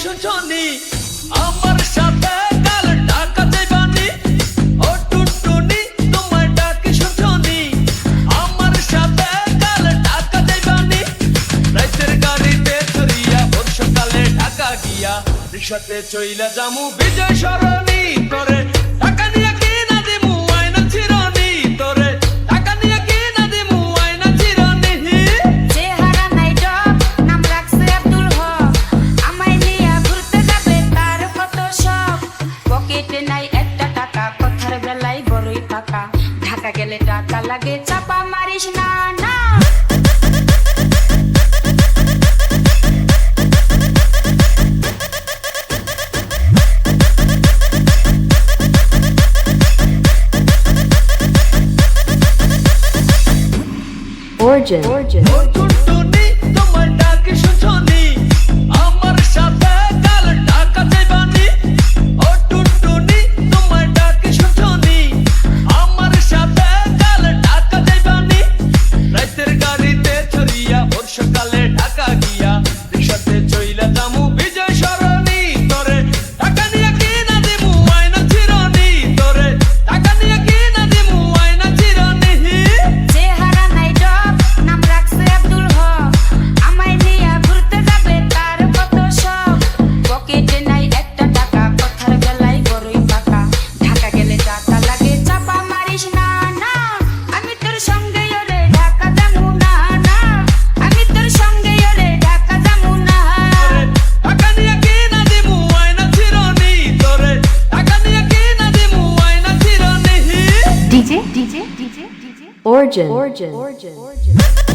শুনছনি আমার সাথে কাল ঢাকা যাইবানি ও টুনটুনি তোমায় ডাকি শুনছনি আমার সাথে কাল ঢাকা যাইবানি রাতের গাড়িতে চড়িয়া ভোর সকালে ঢাকা গিয়া রিক্সাতে চইলা যামু বিজয় সরণি করে টাকা নিয়ে কি না দিমু আয়না চিরনি তোরে টাকা নিয়ে কি না দিমু আয়না চিরনি চেহারা নাই ডব নাম রাখছে আব্দুল হক আমায় নিয়ে ঘুরতে যাবে তার কত শখ পকেটে নাই একটা টাকা কথার বেলায় বড়ই পাকা ঢাকা গেলে টাকা লাগে চাপা মারিস না না Origin. ও টুনটুনি তোমায় ডাকি শুনছনি আমার সাথে কাল ঢাকা যাইবানি ও টুনটুনি তোমায় ডাকি শুনছনি আমার সাথে কাল ঢাকা যাইবানি রাতের গাড়িতে চড়িয়া ভোর সকালে ঢাকা গিয়া রিক্সাতে চইলা যামু বিজয় সরণি তোরে টাকা নিয়ে কি না দিমু আয়না চিরনি তোরে টাকা নিয়ে কি না দিমু আয়না চিরনি চেহারা নাই ডব নাম রাখছে আব্দুল হক আমায় নিয়ে ঘুরতে যাবে তার কত শখ পকেটে নাই একটা টাকা কথার বেলায় বড়ই পাকা ঢাকা গেলে টাকা লাগে চাপা মারিস না না আমি তোর সঙ্গে ওরে ঢাকা যামু না না আমি তোর সঙ্গে ওরে ঢাকা যামু না টাকা নিয়ে কি না দিমু আয়না চিরনি তোরে টাকা নিয়ে কি না দিমু আয়না চিরনি DJ. Origin.